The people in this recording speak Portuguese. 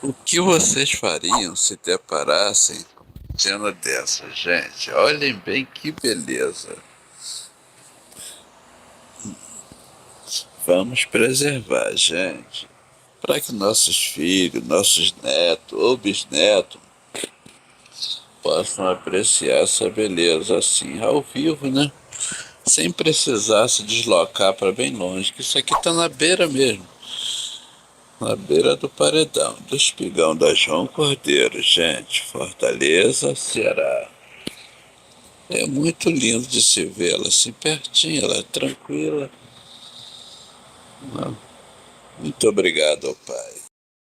O que vocês fariam se deparassem com uma cena dessa, gente? Olhem bem que beleza. Vamos preservar, gente, para que nossos filhos, nossos netos ou bisnetos possam apreciar essa beleza assim, ao vivo, né? Sem precisar se deslocar para bem longe, que isso aqui está na beira mesmo. Na beira do paredão, do espigão da João Cordeiro, gente. Fortaleza, Ceará. É muito lindo de se vê-la assim pertinho, ela é tranquila. Muito obrigado, Pai.